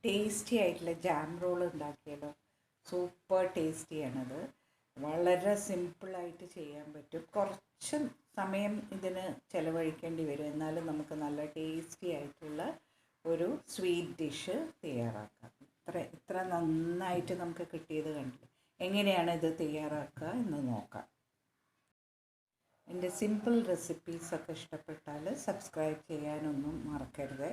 Tasty ആയിട്ടുള്ള jam role ഉണ്ടാക്കിയാലോ? Super ടേസ്റ്റിയാണത്. വളരെ സിമ്പിളായിട്ട് ചെയ്യാൻ പറ്റും. കുറച്ച് സമയം ഇതിന് ചിലവഴിക്കേണ്ടി വരും, എന്നാലും നമുക്ക് നല്ല ടേസ്റ്റി ആയിട്ടുള്ള ഒരു സ്വീറ്റ് ഡിഷ് തയ്യാറാക്കാം. ഇത്ര നന്നായിട്ട് നമുക്ക് കിട്ടിയത് കണ്ടില്ല. എങ്ങനെയാണ് ഇത് തയ്യാറാക്കുക എന്ന് നോക്കാം. എൻ്റെ സിമ്പിൾ റെസിപ്പീസൊക്കെ ഇഷ്ടപ്പെട്ടാൽ സബ്സ്ക്രൈബ് ചെയ്യാനൊന്നും മറക്കരുത്.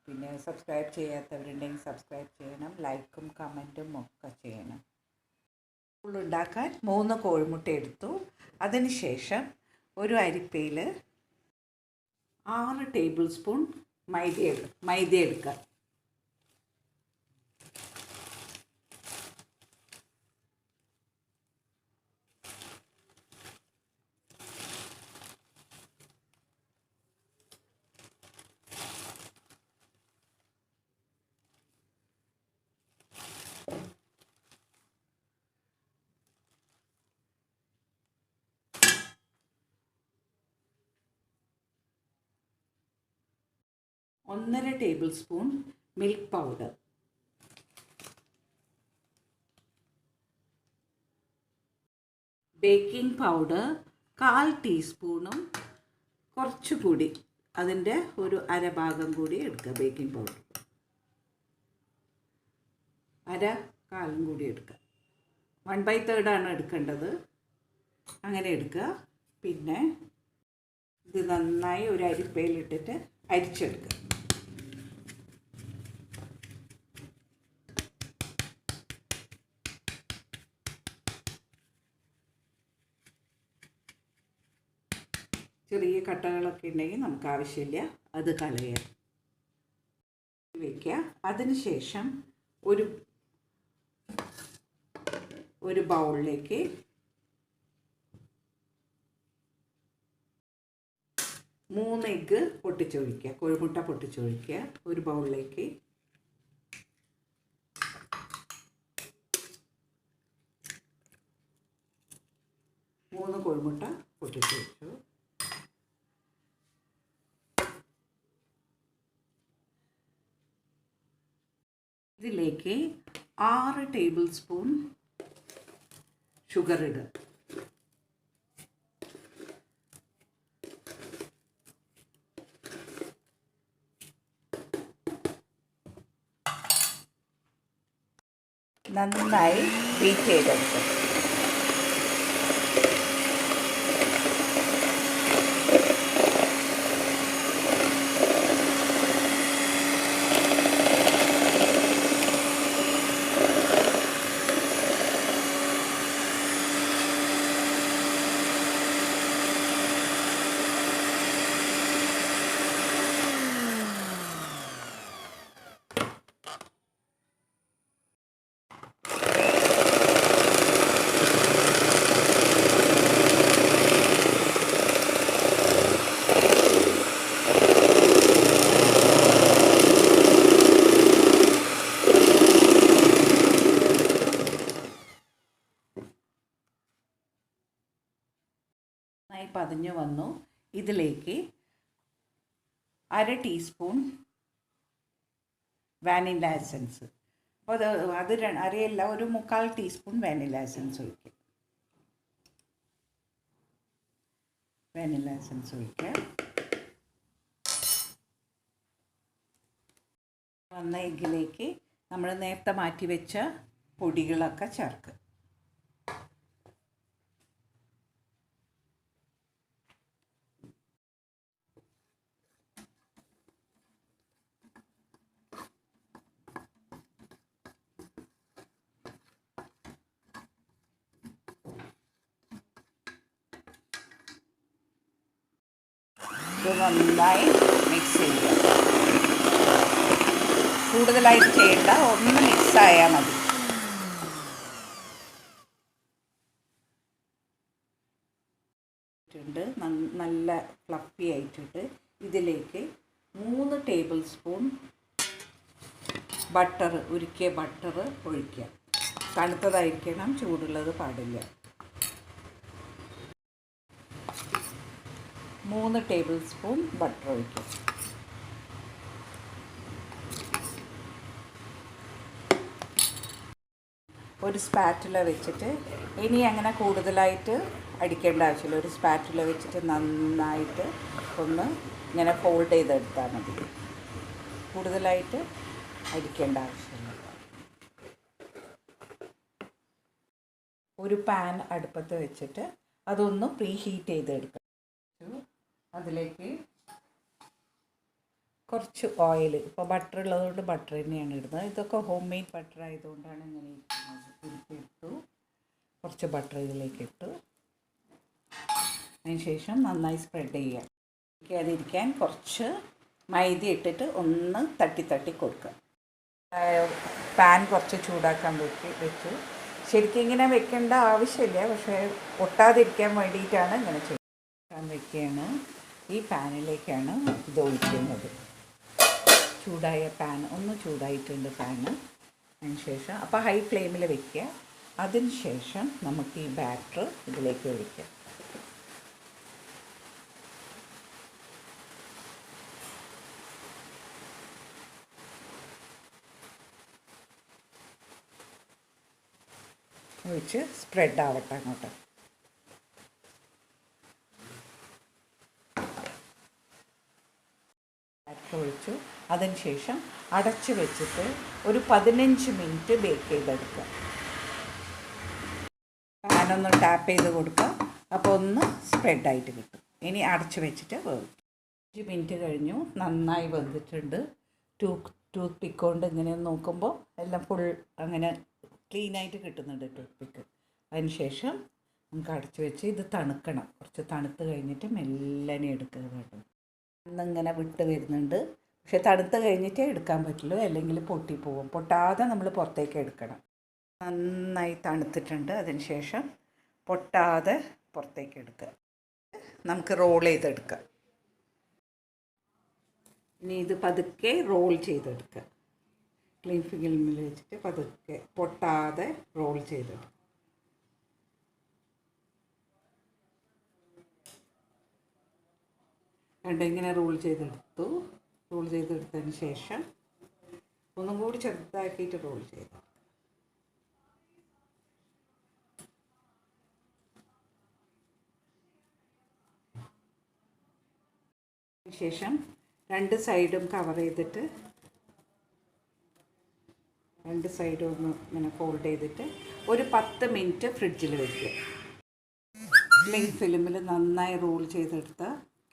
പിന്നെ സബ്സ്ക്രൈബ് ചെയ്യാത്തവരുണ്ടെങ്കിൽ സബ്സ്ക്രൈബ് ചെയ്യണം, ലൈക്കും കമൻറ്റും ഒക്കെ ചെയ്യണം. ഉണ്ടാക്കാൻ 3 കോഴിമുട്ട എടുത്തു. അതിനുശേഷം ഒരു അരിപ്പയിൽ 6 ടേബിൾ സ്പൂൺ മൈദ എടുക്കുക. ഒന്നര table spoon milk powder, baking powder 1/4 ടീസ്പൂണും കുറച്ചുകൂടി അതിൻ്റെ ഒരു അരഭാഗം കൂടി എടുക്കുക. ബേക്കിംഗ് പൗഡർ കാലും കൂടി എടുക്കുക. 1/3 എടുക്കേണ്ടത്. അങ്ങനെ എടുക്കുക. പിന്നെ ഇത് നന്നായി ഒരു അരിപ്പയിലിട്ടിട്ട് അരിച്ചെടുക്കുക. ചെറിയ കട്ടകളൊക്കെ ഉണ്ടെങ്കിൽ നമുക്ക് ആവശ്യമില്ല, അത് കളയുക, വയ്ക്കുക. അതിനുശേഷം ഒരു ബൗളിലേക്ക് 3 എഗ്ഗ് പൊട്ടിച്ചൊഴിക്കുക. കോഴിമുട്ട പൊട്ടിച്ചൊഴിക്കുക ഒരു ബൗളിലേക്ക്. മൂന്ന് കോഴിമുട്ട പൊട്ടിച്ചൊഴിച്ചു. ഇതിലേക്ക് 6 ടേബിൾ സ്പൂൺ ഷുഗർ ഇടുക. നന്നായി ബീറ്റ് ചെയ്തെടുക്കുക. പതിഞ്ഞു വന്നു. ഇതിലേക്ക് 1/2 ടീസ്പൂൺ വാനില എസൻസ്, അപ്പോൾ അത് അറിയില്ല, ഒരു 1/4 ടീസ്പൂൺ വാനില എസൻസ് ഒഴിക്കുക. വന്ന എഗ്ഗിലേക്ക് നമ്മൾ നേരത്തെ മാറ്റി വെച്ച പൊടികളൊക്കെ ചേർക്കുക. ഇത് നന്നായി മിക്സ് ചെയ്യുക. കൂടുതലായിട്ട് ചെയ്യേണ്ട, ഒന്ന് മിക്സായാൽ മതി. നല്ല ഫ്ലഫി ആയിട്ടിട്ട് ഇതിലേക്ക് 3 ടേബിൾ സ്പൂൺ ഉരുക്കിയ ബട്ടർ ഒഴിക്കുക. തണുത്തതായിരിക്കണം, ചൂടുള്ളത് പാടില്ല. 3 ടേബിൾ സ്പൂൺ ബട്ടർ ഒഴിക്കുക. ഒരു സ്പാറ്റുല വെച്ചിട്ട്, ഇനി അങ്ങനെ കൂടുതലായിട്ട് അടിക്കേണ്ട ആവശ്യമില്ല. ഒരു സ്പാറ്റുല വെച്ചിട്ട് നന്നായിട്ട് ഒന്ന് ഇങ്ങനെ ഫോൾഡ് ചെയ്തെടുത്താൽ മതി. കൂടുതലായിട്ട് അടിക്കേണ്ട ആവശ്യമില്ല. ഒരു പാൻ അടുപ്പത്ത് വെച്ചിട്ട് അതൊന്ന് പ്രീ ഹീറ്റ് ചെയ്തെടുക്കാം. അതിലേക്ക് കുറച്ച് ഓയിൽ, ഇപ്പോൾ ബട്ടർ ഉള്ളതുകൊണ്ട് ബട്ടർ തന്നെയാണ് ഇടുന്നത്. ഇതൊക്കെ ഹോം മെയ്ഡ് ബട്ടർ ആയതുകൊണ്ടാണ് ഇങ്ങനെ ഇരിക്കുന്നത്. ഇട്ടു, കുറച്ച് ബട്ടർ ഇതിലേക്ക് ഇട്ടു. അതിന് ശേഷം നന്നായി സ്പ്രെഡ് ചെയ്യാം. അതിരിക്കാൻ കുറച്ച് മൈദ ഇട്ടിട്ട് ഒന്ന് തട്ടി തട്ടി കൊടുക്കുക. പാൻ കുറച്ച് ചൂടാക്കാൻ വെച്ചു. ശരിക്കും ഇങ്ങനെ വെക്കേണ്ട ആവശ്യമില്ല, പക്ഷേ ഒട്ടാതിരിക്കാൻ വേണ്ടിയിട്ടാണ് ഇങ്ങനെ ചെയ്യാൻ വെക്കുകയാണ്. ഈ പാനിലേക്കാണ് ഇത് ഒഴിക്കുന്നത്. ചൂടായ പാൻ ഒന്ന് ചൂടായിട്ടുണ്ട് പാന്. അതിന് ശേഷം അപ്പോൾ ഹൈ ഫ്ലെയിമിൽ വെക്കുക. അതിന് ശേഷം നമുക്ക് ഈ ബാറ്റർ ഇതിലേക്ക് ഒഴിക്കാം. ഒഴിച്ച് സ്പ്രെഡ് ആവട്ടെ അങ്ങോട്ട്. ഒഴിച്ചു. അതിന് ശേഷം അടച്ച് വെച്ചിട്ട് ഒരു 15 മിനിറ്റ് ബേക്ക് ചെയ്തെടുക്കുക. പാനൊന്ന് ടാപ്പ് ചെയ്ത് കൊടുക്കുക. അപ്പോൾ ഒന്ന് സ്പ്രെഡായിട്ട് കിട്ടും. ഇനി അടച്ച് വെച്ചിട്ട് വേവും. 5 മിനിറ്റ് കഴിഞ്ഞു. നന്നായി വെന്തിട്ടുണ്ട്. ടൂത്ത് പിക്ക് കൊണ്ട് ഇങ്ങനെ നോക്കുമ്പോൾ എല്ലാം ഫുൾ അങ്ങനെ ക്ലീനായിട്ട് കിട്ടുന്നുണ്ട് ടൂത്ത് പിക്ക്. അതിന് ശേഷം നമുക്ക് അടച്ച് വെച്ച് ഇത് തണുക്കണം. കുറച്ച് തണുത്ത് കഴിഞ്ഞിട്ട് മെല്ലനെ എടുക്കുക കേട്ടോ. ഇന്നിങ്ങനെ വിട്ട് വരുന്നുണ്ട്. പക്ഷെ തണുത്ത് കഴിഞ്ഞിട്ടേ എടുക്കാൻ പറ്റുള്ളൂ, അല്ലെങ്കിൽ പൊട്ടിപ്പോവും. പൊട്ടാതെ നമ്മൾ പുറത്തേക്ക് എടുക്കണം. നന്നായി തണുത്തിട്ടുണ്ട്. അതിന് ശേഷം പൊട്ടാതെ പുറത്തേക്ക് എടുക്കുക. നമുക്ക് റോൾ ചെയ്തെടുക്കാം. ഇനി ഇത് പതുക്കെ റോൾ ചെയ്തെടുക്കുക. ക്ലീൻ ഫിലിമിൽ വെച്ചിട്ട് പതുക്കെ പൊട്ടാതെ റോൾ ചെയ്തെടുക്കുക. ഇങ്ങനെ റോൾ ചെയ്തെടുത്തു. റോൾ ചെയ്തെടുത്തതിന് ശേഷം ഒന്നും കൂടി ചെറുതാക്കിയിട്ട് റോൾ ചെയ്തെടുക്കുക. ശേഷം 2 സൈഡും കവർ ചെയ്തിട്ട് 2 സൈഡും ഒന്ന് ഇങ്ങനെ ഫോൾഡ് ചെയ്തിട്ട് ഒരു 10 മിനിറ്റ് ഫ്രിഡ്ജിൽ വയ്ക്കുക. ക്ലീൻ ഫിലിമിൽ നന്നായി റോൾ ചെയ്തെടുത്ത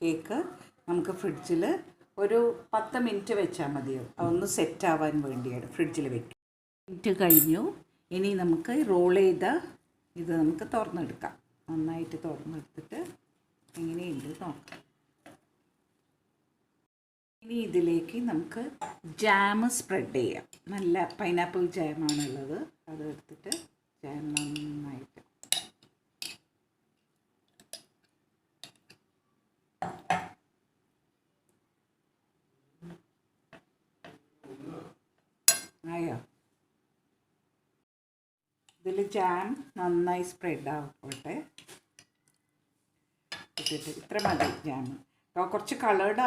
കേക്ക് നമുക്ക് ഫ്രിഡ്ജിൽ ഒരു 10 മിനിറ്റ് വെച്ചാൽ മതിയോ. അതൊന്ന് സെറ്റ് ആവാൻ വേണ്ടിയാണ് ഫ്രിഡ്ജിൽ വെക്കുക. മിനിറ്റ് കഴിഞ്ഞു. ഇനി നമുക്ക് റോൾ ചെയ്ത ഇത് നമുക്ക് തുറന്നെടുക്കാം. നന്നായിട്ട് തുറന്നെടുത്തിട്ട് എങ്ങനെയുണ്ട് നോക്കാം. ഇനി ഇതിലേക്ക് നമുക്ക് ജാം സ്പ്രെഡ് ചെയ്യാം. നല്ല പൈനാപ്പിൾ ജാമാണുള്ളത്. അത് എടുത്തിട്ട് ജാം നന്നായിട്ട് ആയോ. ഇതിൽ ജാം നന്നായി സ്പ്രെഡ് ആവട്ടെ. ഇട്ടിട്ട് ഇത്ര മതി ജാം. കുറച്ച് കളേർഡ്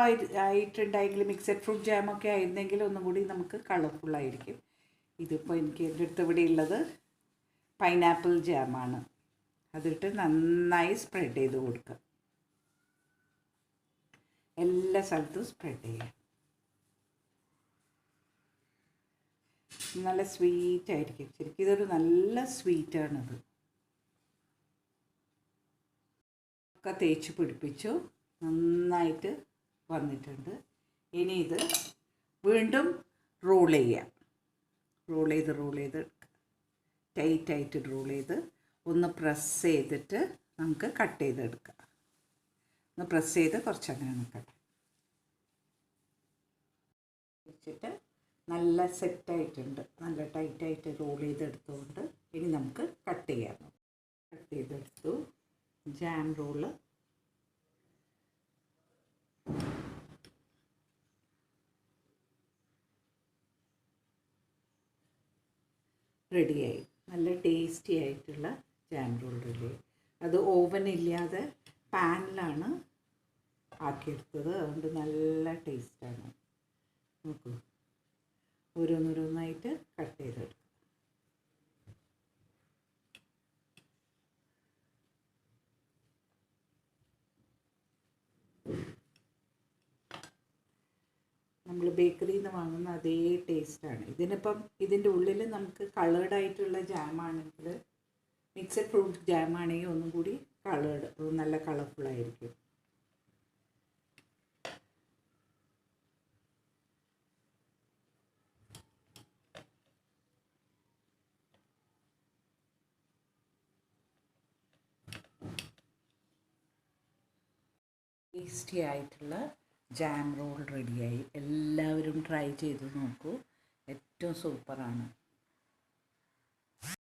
ആയിട്ടുണ്ടെങ്കിൽ മിക്സഡ് ഫ്രൂട്ട് ജാമൊക്കെ ആയിരുന്നെങ്കിൽ ഒന്നും കൂടി നമുക്ക് കളർഫുള്ളായിരിക്കും. ഇതിപ്പോൾ എനിക്ക് എൻ്റെ അടുത്ത് ഇവിടെ ഉള്ളത് പൈനാപ്പിൾ ജാമാണ്. അതിട്ട് നന്നായി സ്പ്രെഡ് ചെയ്ത് കൊടുക്കുക. എല്ലാ സ്ഥലത്തും സ്പ്രെഡ് ചെയ്യുക. നല്ല സ്വീറ്റ് ആയിരിക്കും. ശരിക്കും ഇതൊരു നല്ല സ്വീറ്റാണിത്. ഒക്കെ തേച്ച് പിടിപ്പിച്ചു. നന്നായിട്ട് വന്നിട്ടുണ്ട്. ഇനി ഇത് വീണ്ടും റോൾ ചെയ്യാം. റോൾ ചെയ്ത് ടൈറ്റായിട്ട് റോൾ ചെയ്ത് ഒന്ന് പ്രസ് ചെയ്തിട്ട് നമുക്ക് കട്ട് ചെയ്തെടുക്കാം. ഒന്ന് പ്രസ് ചെയ്ത് കുറച്ചങ്ങനെ നിൽക്കട്ടെ. വെച്ചിട്ട് നല്ല സെറ്റായിട്ടുണ്ട്. നല്ല ടൈറ്റായിട്ട് റോൾ ചെയ്തെടുത്തുകൊണ്ട് ഇനി നമുക്ക് കട്ട് ചെയ്യാം. കട്ട് ചെയ്തെടുത്തു. ജാം റോള് റെഡിയായി. നല്ല ടേസ്റ്റി ആയിട്ടുള്ള ജാം റോൾ റെഡിയായി. അത് ഓവനില്ലാതെ പാനിലാണ് ആക്കിയെടുത്തത്. അതുകൊണ്ട് നല്ല ടേസ്റ്റാണ്. നോക്കൂ, ഓരോന്നോരോന്നായിട്ട് കട്ട് ചെയ്തെടുക്കും. നമ്മൾ ബേക്കറിയിൽ നിന്ന് വാങ്ങുന്ന അതേ ടേസ്റ്റാണ്. ഇതിൻ്റെ ഉള്ളിൽ നമുക്ക് കളേർഡ് ആയിട്ടുള്ള ജാമാണെങ്കിൽ, മിക്സഡ് ഫ്രൂട്ട് ജാമാണെങ്കിൽ ഒന്നും കൂടി നല്ല കളർഫുള്ളായിരിക്കും. ടേസ്റ്റി ആയിട്ടുള്ള ജാം റോൾ റെഡിയായി. എല്ലാവരും ട്രൈ ചെയ്ത് നോക്കൂ, ഏറ്റവും സൂപ്പറാണ്.